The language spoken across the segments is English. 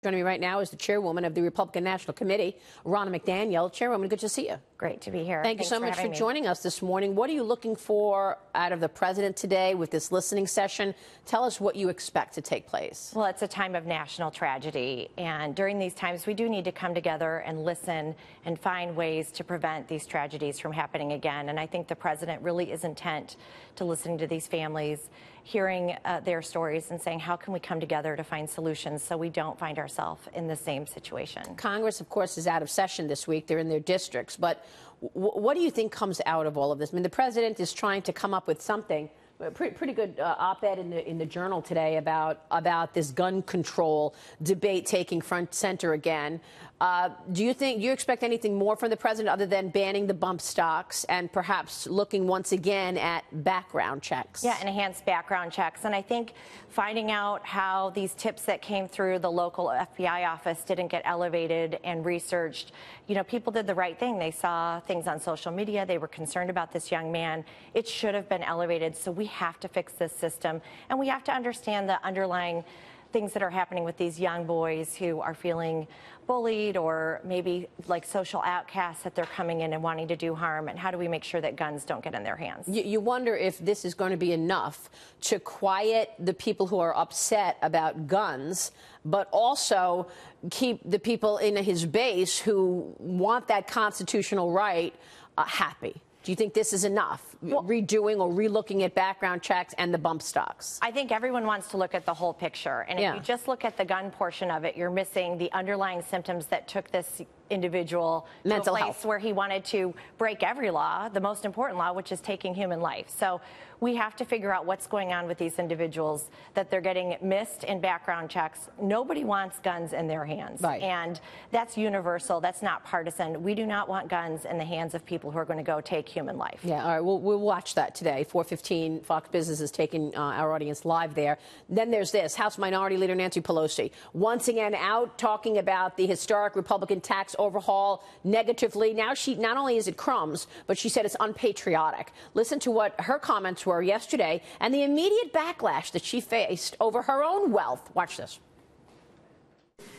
Joining me right now is the chairwoman of the Republican National Committee, Ronna McDaniel. Chairwoman, good to see you. Great to be here. Thank you so much for joining us this morning. What are you looking for out of the president today with this listening session? Tell us what you expect to take place. Well, it's a time of national tragedy, and during these times, we do need to come together and listen and find ways to prevent these tragedies from happening again. And I think the president really is intent to listening to these families, hearing their stories and saying, how can we come together to find solutions so we don't find ourselves in the same situation? Congress, of course, is out of session this week. They're in their districts. But what do you think comes out of all of this? I mean, the president is trying to come up with something. Pretty good op-ed in the Journal today about this gun control debate taking front center again. Do you expect anything more from the president other than banning the bump stocks and perhaps looking once again at background checks? Yeah, enhanced background checks. And I think finding out how these tips that came through the local FBI office didn't get elevated and researched. You know, people did the right thing. They saw things on social media. They were concerned about this young man. It should have been elevated. So we have to fix this system, and we have to understand the underlying things that are happening with these young boys who are feeling bullied or maybe like social outcasts, that they're coming in and wanting to do harm, and how do we make sure that guns don't get in their hands? You wonder if this is going to be enough to quiet the people who are upset about guns, but also keep the people in his base who want that constitutional right happy. Do you think this is enough, redoing or relooking at background checks and the bump stocks? I think everyone wants to look at the whole picture. And if you just look at the gun portion of it, you're missing the underlying symptoms that took this individual to a place where he wanted to break every law, the most important law, which is taking human life. So we have to figure out what's going on with these individuals, that they're getting missed in background checks. Nobody wants guns in their hands. Right. And that's universal. That's not partisan. We do not want guns in the hands of people who are going to go take human life. Yeah, all right. We'll watch that today. 4:15, Fox Business is taking our audience live there. Then there's this. House Minority Leader Nancy Pelosi once again out talking about the historic Republican tax overhaul negatively. Now she not only is it crumbs, but she said it's unpatriotic. Listen to what her comments were yesterday and the immediate backlash that she faced over her own wealth. Watch this.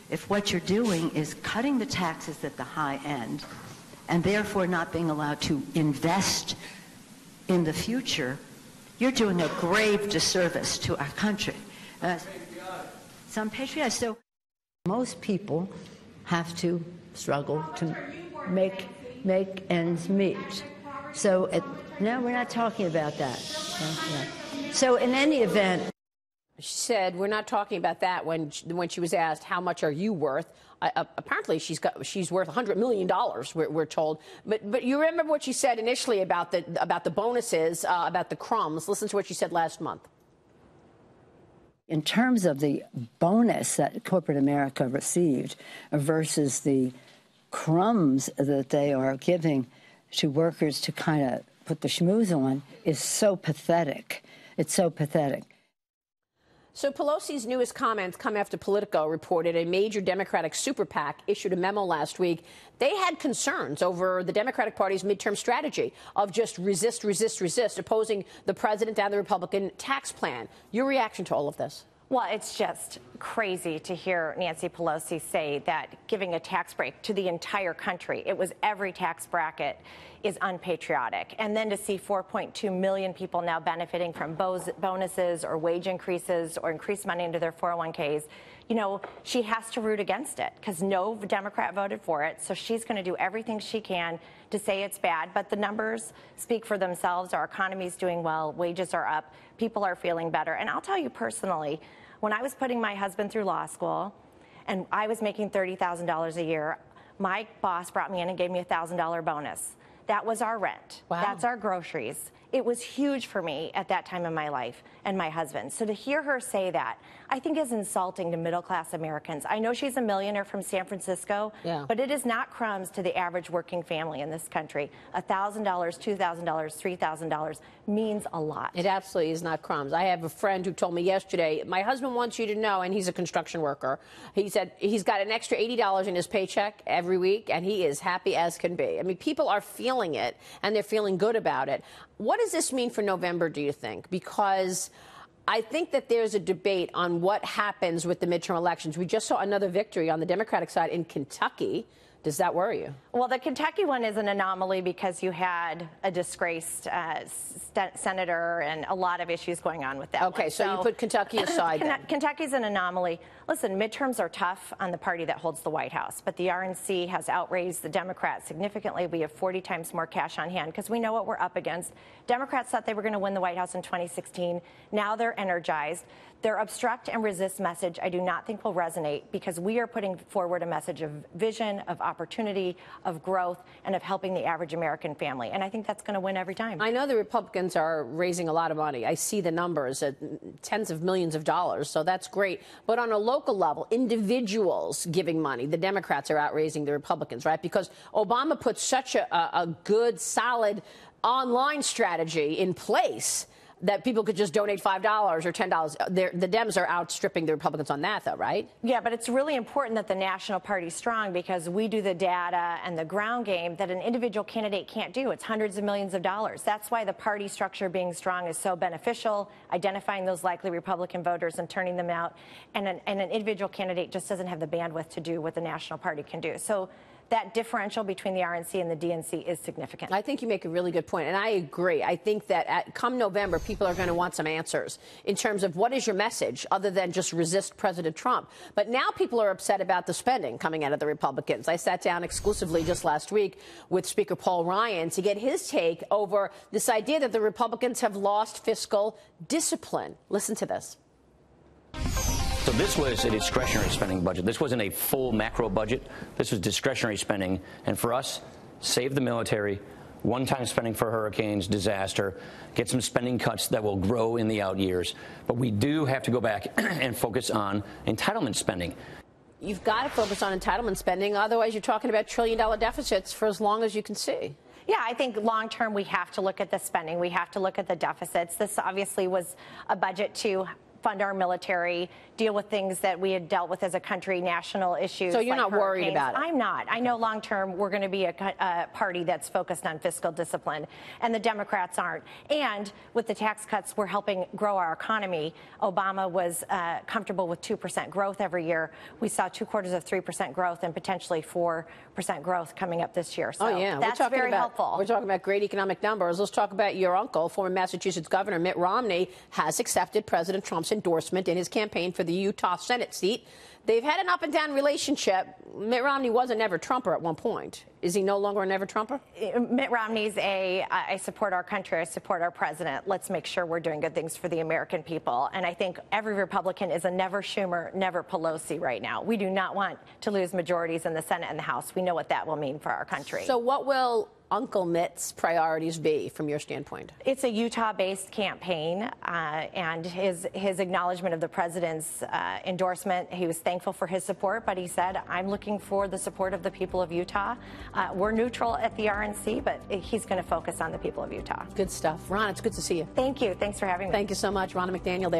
If what you're doing is cutting the taxes at the high end and therefore not being allowed to invest in the future, you're doing a grave disservice to our country. Some patriotic. So most people have to struggle to make ends meet. So no, we're not talking about that. So in any event, she said we're not talking about that when she was asked how much are you worth. Apparently she's worth $100 million. We're told. But you remember what she said initially about the bonuses, about the crumbs. Listen to what she said last month. In terms of the bonus that corporate America received versus the crumbs that they are giving to workers to kind of put the schmooze on is so pathetic. It's so pathetic. So Pelosi's newest comments come after Politico reported a major Democratic super PAC issued a memo last week. They had concerns over the Democratic Party's midterm strategy of just resist, resist, resist, opposing the president and the Republican tax plan. Your reaction to all of this? Well, it's just crazy to hear Nancy Pelosi say that giving a tax break to the entire country, it was every tax bracket, is unpatriotic. And then to see 4.2 million people now benefiting from bonuses or wage increases or increased money into their 401ks, you know, she has to root against it because no Democrat voted for it. So she's going to do everything she can to say it's bad. But the numbers speak for themselves. Our economy's doing well. Wages are up. People are feeling better. And I'll tell you personally, when I was putting my husband through law school and I was making $30,000 a year, my boss brought me in and gave me a $1,000 bonus. That was our rent. Wow. That's our groceries. It was huge for me at that time in my life and my husband. So to hear her say that, I think is insulting to middle-class Americans. I know she's a millionaire from San Francisco, but it is not crumbs to the average working family in this country. $1,000, $2,000, $3,000 means a lot. It absolutely is not crumbs. I have a friend who told me yesterday, my husband wants you to know, and he's a construction worker, he said he's got an extra $80 in his paycheck every week, and he is happy as can be. I mean, people are feeling it, and they're feeling good about it. What does this mean for November, do you think? Because I think that there's a debate on what happens with the midterm elections. We just saw another victory on the Democratic side in Kentucky. Does that worry you? Well, the Kentucky one is an anomaly because you had a disgraced senator and a lot of issues going on with that. Okay, so you put Kentucky aside then. Kentucky's an anomaly. Listen, midterms are tough on the party that holds the White House, but the RNC has outraised the Democrats significantly. We have 40 times more cash on hand because we know what we're up against. Democrats thought they were going to win the White House in 2016. Now they're energized. Their obstruct and resist message, I do not think will resonate because we are putting forward a message of vision, of opportunity, of growth, and of helping the average American family. And I think that's going to win every time. I know the Republicans are raising a lot of money. I see the numbers at tens of millions of dollars, so that's great. But on a local level, individuals giving money, the Democrats are outraising the Republicans, right? Because Obama put such a good, solid online strategy in place that people could just donate $5 or $10. The Dems are outstripping the Republicans on that, though, right? Yeah, but it's really important that the national party's strong because we do the data and the ground game that an individual candidate can't do. It's hundreds of millions of dollars. That's why the party structure being strong is so beneficial, identifying those likely Republican voters and turning them out. And an individual candidate just doesn't have the bandwidth to do what the national party can do. So that differential between the RNC and the DNC is significant. I think you make a really good point, and I agree. I think that come November, people are going to want some answers in terms of what is your message other than just resist President Trump. But now people are upset about the spending coming out of the Republicans. I sat down exclusively just last week with Speaker Paul Ryan to get his take over this idea that the Republicans have lost fiscal discipline. Listen to this. So this was a discretionary spending budget. This wasn't a full macro budget. This was discretionary spending. And for us, save the military, one-time spending for hurricanes, disaster, get some spending cuts that will grow in the out years. But we do have to go back and focus on entitlement spending. You've got to focus on entitlement spending. Otherwise, you're talking about trillion-dollar deficits for as long as you can see. Yeah, I think long term we have to look at the spending. We have to look at the deficits. This obviously was a budget to fund our military, deal with things that we had dealt with as a country, national issues. So you're not worried about it? I'm not. I know long term we're going to be a party that's focused on fiscal discipline, and the Democrats aren't. And with the tax cuts, we're helping grow our economy. Obama was comfortable with 2% growth every year. We saw 3% growth and potentially 4% growth coming up this year. So that's very helpful. We're talking about great economic numbers. Let's talk about your uncle, former Massachusetts Governor Mitt Romney, has accepted President Trump's endorsement in his campaign for the Utah Senate seat. They've had an up-and-down relationship. Mitt Romney was a never-Trumper at one point. Is he no longer a never-Trumper? Mitt Romney's I support our country, I support our president. Let's make sure we're doing good things for the American people. And I think every Republican is a never Schumer, never Pelosi right now. We do not want to lose majorities in the Senate and the House. We know what that will mean for our country. So what will Uncle Mitt's priorities be from your standpoint? It's a Utah-based campaign, and his acknowledgement of the president's endorsement, he was thankful for his support, but he said, I'm looking for the support of the people of Utah. We're neutral at the RNC, but he's going to focus on the people of Utah. Good stuff. Ron, it's good to see you. Thank you. Thanks for having me. Thank you so much. Ronna McDaniel there.